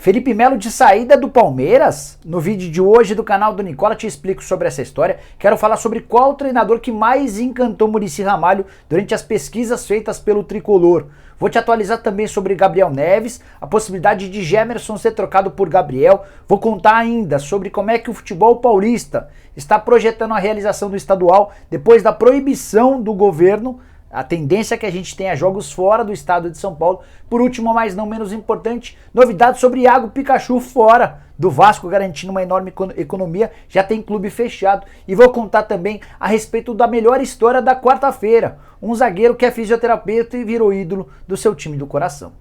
Felipe Melo de saída do Palmeiras? No vídeo de hoje do canal do Nicola te explico sobre essa história. Quero falar sobre qual treinador que mais encantou Muricy Ramalho durante as pesquisas feitas pelo Tricolor. Vou te atualizar também sobre Gabriel Neves, a possibilidade de Gemerson ser trocado por Gabriel. Vou contar ainda sobre como é que o futebol paulista está projetando a realização do estadual depois da proibição do governo. A tendência é que a gente tenha jogos fora do estado de São Paulo. Por último, mas não menos importante, novidades sobre Iago Pikachu fora do Vasco, garantindo uma enorme economia, já tem clube fechado. E vou contar também a respeito da melhor história da quarta-feira. Um zagueiro que é fisioterapeuta e virou ídolo do seu time do coração.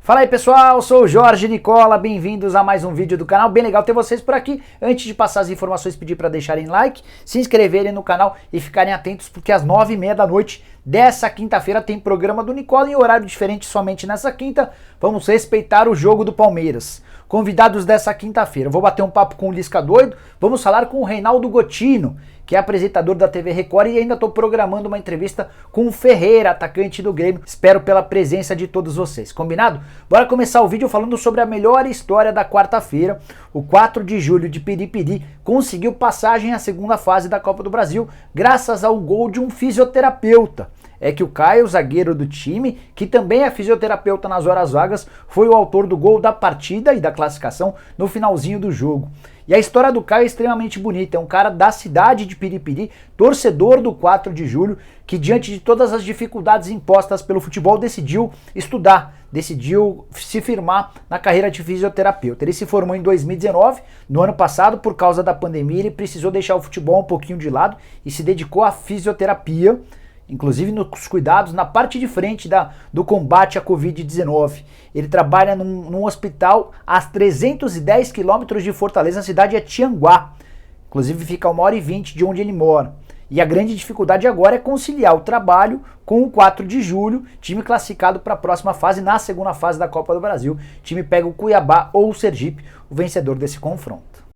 Fala aí pessoal, sou o Jorge Nicola, bem-vindos a mais um vídeo do canal, bem legal ter vocês por aqui. Antes de passar as informações, pedir para deixarem like, se inscreverem no canal e ficarem atentos porque às 9h30 da noite dessa quinta-feira tem programa do Nicola em horário diferente somente nessa quinta. Vamos respeitar o jogo do Palmeiras. Convidados dessa quinta-feira, vou bater um papo com o Lisca Doido, vamos falar com o Reinaldo Gotino, que é apresentador da TV Record, e ainda estou programando uma entrevista com o Ferreira, atacante do Grêmio. Espero pela presença de todos vocês, combinado? Bora começar o vídeo falando sobre a melhor história da quarta-feira. O 4 de julho de Piripiri conseguiu passagem à segunda fase da Copa do Brasil, graças ao gol de um fisioterapeuta. É que o Caio, zagueiro do time, que também é fisioterapeuta nas horas vagas, foi o autor do gol da partida e da classificação no finalzinho do jogo. E a história do Caio é extremamente bonita, é um cara da cidade de Piripiri, torcedor do 4 de julho, que diante de todas as dificuldades impostas pelo futebol decidiu estudar, decidiu se firmar na carreira de fisioterapeuta. Ele se formou em 2019, no ano passado, por causa da pandemia, ele precisou deixar o futebol um pouquinho de lado e se dedicou à fisioterapia, inclusive nos cuidados na parte de frente do combate à Covid-19. Ele trabalha num hospital a 310 quilômetros de Fortaleza, a cidade é Tianguá. Inclusive fica a 1h20 de onde ele mora. E a grande dificuldade agora é conciliar o trabalho com o 4 de julho, time classificado para a próxima fase, na segunda fase da Copa do Brasil. O time pega o Cuiabá ou o Sergipe, o vencedor desse confronto.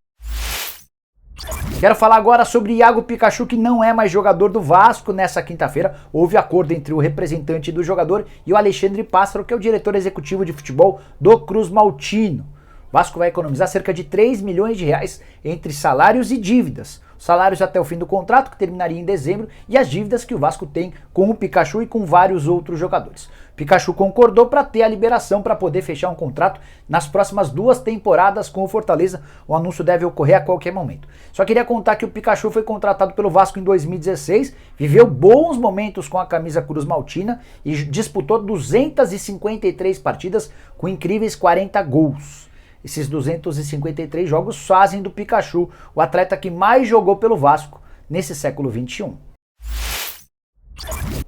Quero falar agora sobre Iago Pikachu, que não é mais jogador do Vasco nessa quinta-feira. Houve acordo entre o representante do jogador e o Alexandre Pássaro, que é o diretor executivo de futebol do Cruz Maltino. O Vasco vai economizar cerca de 3 milhões de reais entre salários e dívidas. Os salários até o fim do contrato, que terminaria em dezembro, e as dívidas que o Vasco tem com o Pikachu e com vários outros jogadores. O Pikachu concordou para ter a liberação para poder fechar um contrato nas próximas 2 temporadas com o Fortaleza. O anúncio deve ocorrer a qualquer momento. Só queria contar que o Pikachu foi contratado pelo Vasco em 2016, viveu bons momentos com a camisa Cruz Maltina e disputou 253 partidas com incríveis 40 gols. Esses 253 jogos fazem do Pikachu o atleta que mais jogou pelo Vasco nesse século XXI.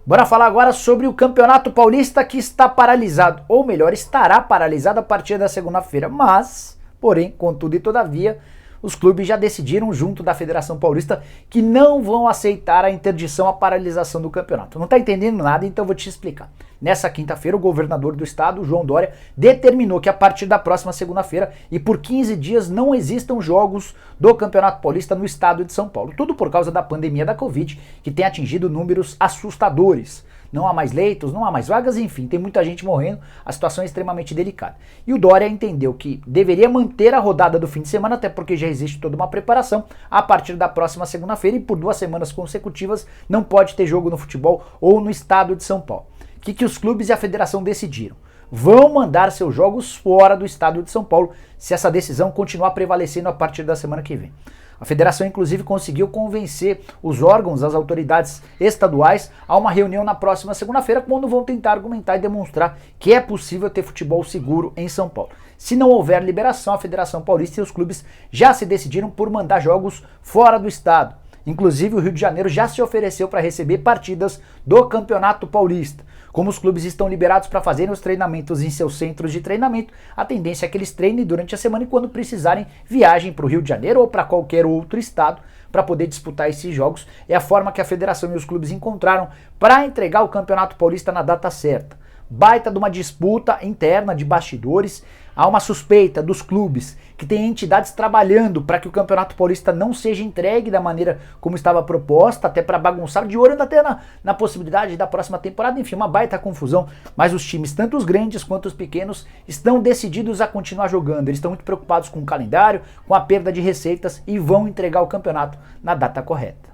Bora falar agora sobre o Campeonato Paulista, que está paralisado, ou melhor, estará paralisado a partir da segunda-feira, mas, porém, contudo e todavia, os clubes já decidiram, junto da Federação Paulista, que não vão aceitar a interdição, a paralisação do campeonato. Não está entendendo nada, então vou te explicar. Nessa quinta-feira, o governador do estado, João Dória, determinou que a partir da próxima segunda-feira e por 15 dias não existam jogos do Campeonato Paulista no estado de São Paulo. Tudo por causa da pandemia da Covid, que tem atingido números assustadores. Não há mais leitos, não há mais vagas, enfim, tem muita gente morrendo, a situação é extremamente delicada. E o Dória entendeu que deveria manter a rodada do fim de semana, até porque já existe toda uma preparação, a partir da próxima segunda-feira, e por 2 semanas consecutivas não pode ter jogo no futebol ou no estado de São Paulo. O que os clubes e a federação decidiram? Vão mandar seus jogos fora do estado de São Paulo, se essa decisão continuar prevalecendo a partir da semana que vem. A federação, inclusive, conseguiu convencer os órgãos, as autoridades estaduais, a uma reunião na próxima segunda-feira, quando vão tentar argumentar e demonstrar que é possível ter futebol seguro em São Paulo. Se não houver liberação, a Federação Paulista e os clubes já se decidiram por mandar jogos fora do estado. Inclusive, o Rio de Janeiro já se ofereceu para receber partidas do Campeonato Paulista. Como os clubes estão liberados para fazerem os treinamentos em seus centros de treinamento, a tendência é que eles treinem durante a semana e quando precisarem viajem para o Rio de Janeiro ou para qualquer outro estado para poder disputar esses jogos. É a forma que a federação e os clubes encontraram para entregar o Campeonato Paulista na data certa. Baita de uma disputa interna de bastidores. há uma suspeita dos clubes que tem entidades trabalhando para que o Campeonato Paulista não seja entregue da maneira como estava proposta, até para bagunçar, de olho até na possibilidade da próxima temporada, enfim, uma baita confusão, mas os times, tanto os grandes quanto os pequenos, estão decididos a continuar jogando, eles estão muito preocupados com o calendário, com a perda de receitas e vão entregar o campeonato na data correta.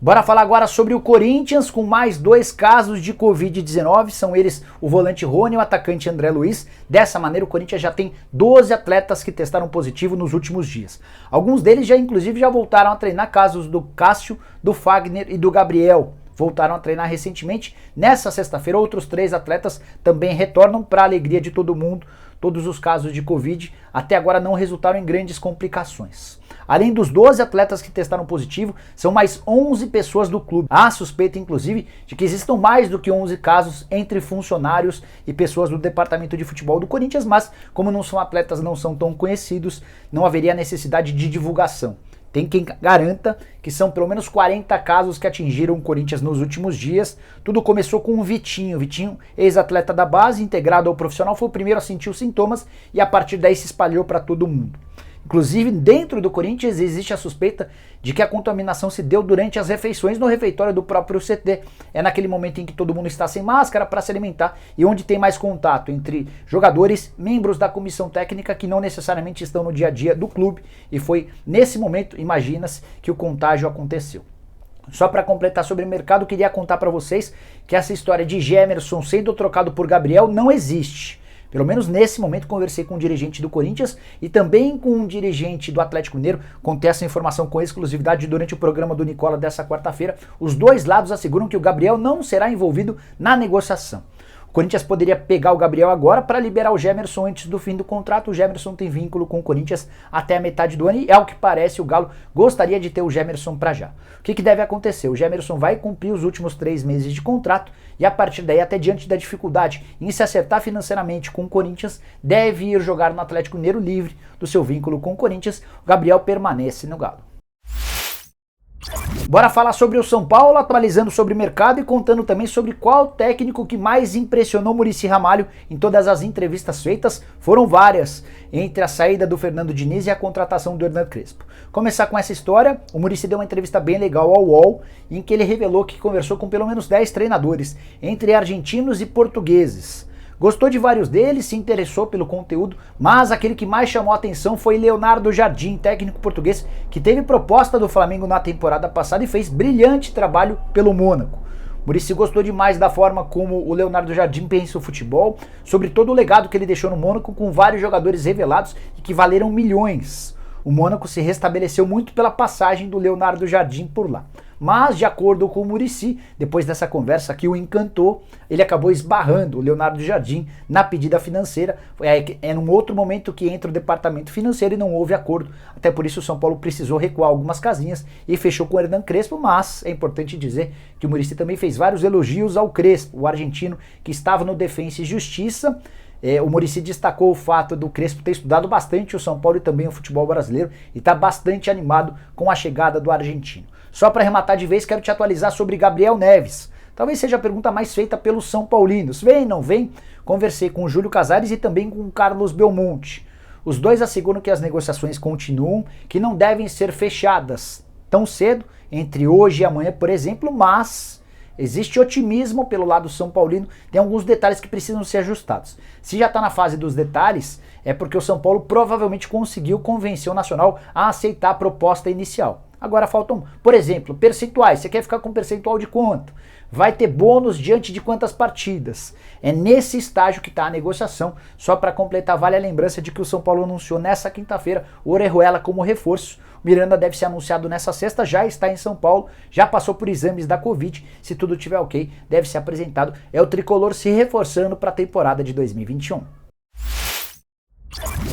Bora falar agora sobre o Corinthians, com mais 2 casos de Covid-19, são eles o volante Rony e o atacante André Luiz. Dessa maneira o Corinthians já tem 12 atletas que testaram positivo nos últimos dias. Alguns deles inclusive já voltaram a treinar, casos do Cássio, do Fagner e do Gabriel. Voltaram a treinar recentemente. Nessa sexta-feira outros 3 atletas também retornam, para a alegria de todo mundo. Todos os casos de Covid até agora não resultaram em grandes complicações. Além dos 12 atletas que testaram positivo, são mais 11 pessoas do clube. Há suspeita, inclusive, de que existam mais do que 11 casos entre funcionários e pessoas do departamento de futebol do Corinthians, mas como não são atletas, não são tão conhecidos, não haveria necessidade de divulgação. Tem quem garanta que são pelo menos 40 casos que atingiram o Corinthians nos últimos dias. Tudo começou com o Vitinho. Vitinho, ex-atleta da base, integrado ao profissional, foi o primeiro a sentir os sintomas e a partir daí se espalhou para todo mundo. Inclusive, dentro do Corinthians existe a suspeita de que a contaminação se deu durante as refeições no refeitório do próprio CT. É naquele momento em que todo mundo está sem máscara para se alimentar e onde tem mais contato entre jogadores, membros da comissão técnica que não necessariamente estão no dia a dia do clube. E foi nesse momento, imagina-se, que o contágio aconteceu. Só para completar sobre o mercado, queria contar para vocês que essa história de Gemerson sendo trocado por Gabriel não existe. Pelo menos nesse momento conversei com um dirigente do Corinthians e também com um dirigente do Atlético Mineiro. Contei essa informação com exclusividade durante o programa do Nicola dessa quarta-feira. Os dois lados asseguram que o Gabriel não será envolvido na negociação. O Corinthians poderia pegar o Gabriel agora para liberar o Gemerson antes do fim do contrato. O Gemerson tem vínculo com o Corinthians até a metade do ano e, ao que parece, o Galo gostaria de ter o Gemerson para já. O que deve acontecer? O Gemerson vai cumprir os últimos 3 meses de contrato e, a partir daí, até diante da dificuldade em se acertar financeiramente com o Corinthians, deve ir jogar no Atlético Mineiro livre do seu vínculo com o Corinthians. O Gabriel permanece no Galo. Bora falar sobre o São Paulo, atualizando sobre o mercado e contando também sobre qual técnico que mais impressionou Muricy Ramalho em todas as entrevistas feitas. Foram várias, entre a saída do Fernando Diniz e a contratação do Hernan Crespo. Começar com essa história, o Muricy deu uma entrevista bem legal ao UOL, em que ele revelou que conversou com pelo menos 10 treinadores, entre argentinos e portugueses. Gostou de vários deles, se interessou pelo conteúdo, mas aquele que mais chamou a atenção foi Leonardo Jardim, técnico português, que teve proposta do Flamengo na temporada passada e fez brilhante trabalho pelo Mônaco. Muricy gostou demais da forma como o Leonardo Jardim pensa o futebol, sobre todo o legado que ele deixou no Mônaco, com vários jogadores revelados e que valeram milhões. O Mônaco se restabeleceu muito pela passagem do Leonardo Jardim por lá. Mas, de acordo com o Muricy, depois dessa conversa que o encantou, ele acabou esbarrando o Leonardo Jardim na pedida financeira. É num outro momento que entra o departamento financeiro e não houve acordo. Até por isso o São Paulo precisou recuar algumas casinhas e fechou com o Hernan Crespo, mas é importante dizer que o Muricy também fez vários elogios ao Crespo, o argentino que estava no Defensa e Justiça. O Muricy destacou o fato do Crespo ter estudado bastante o São Paulo e também o futebol brasileiro e está bastante animado com a chegada do argentino. Só para arrematar de vez, quero te atualizar sobre Gabriel Neves. Talvez seja a pergunta mais feita pelos São Paulinos. Vem, não vem? Conversei com o Júlio Casares e também com o Carlos Belmonte. Os dois asseguram que as negociações continuam, que não devem ser fechadas tão cedo, entre hoje e amanhã, por exemplo, mas existe otimismo pelo lado São Paulino. Tem alguns detalhes que precisam ser ajustados. Se já está na fase dos detalhes, é porque o São Paulo provavelmente conseguiu convencer o Nacional a aceitar a proposta inicial. Agora faltam, por exemplo, percentuais. Você quer ficar com percentual de quanto? Vai ter bônus diante de quantas partidas? É nesse estágio que está a negociação. Só para completar, vale a lembrança de que o São Paulo anunciou nessa quinta-feira o Orejuela como reforço. O Miranda deve ser anunciado nessa sexta, já está em São Paulo, já passou por exames da Covid. Se tudo estiver ok, deve ser apresentado. É o tricolor se reforçando para a temporada de 2021.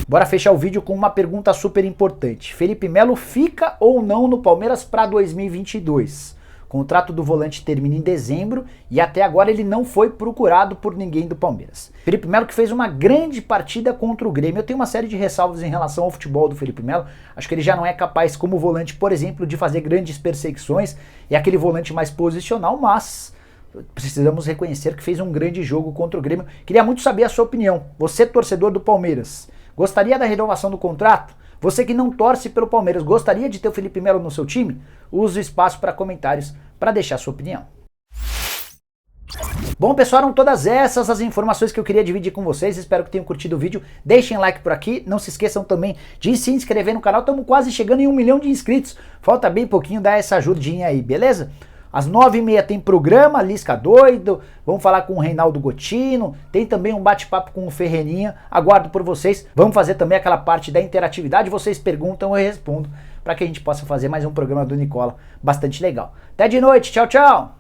Bora fechar o vídeo com uma pergunta super importante. Felipe Melo fica ou não no Palmeiras para 2022? O contrato do volante termina em dezembro e até agora ele não foi procurado por ninguém do Palmeiras. Felipe Melo que fez uma grande partida contra o Grêmio. Eu tenho uma série de ressalvas em relação ao futebol do Felipe Melo. Acho que ele já não é capaz como volante, por exemplo, de fazer grandes perseguições. É aquele volante mais posicional, mas precisamos reconhecer que fez um grande jogo contra o Grêmio. Queria muito saber a sua opinião. Você, torcedor do Palmeiras, gostaria da renovação do contrato? Você que não torce pelo Palmeiras, gostaria de ter o Felipe Melo no seu time? Use o espaço para comentários para deixar a sua opinião. Bom, pessoal, eram todas essas as informações que eu queria dividir com vocês. Espero que tenham curtido o vídeo. Deixem like por aqui. Não se esqueçam também de se inscrever no canal. Estamos quase chegando em 1 milhão de inscritos. Falta bem pouquinho, dá essa ajudinha aí, beleza? Às 9h30 tem programa, Lisca Doido. Vamos falar com o Reinaldo Gotino. Tem também um bate-papo com o Ferreirinha. Aguardo por vocês. Vamos fazer também aquela parte da interatividade. Vocês perguntam, eu respondo, para que a gente possa fazer mais um programa do Nicola bastante legal. Até de noite. Tchau, tchau.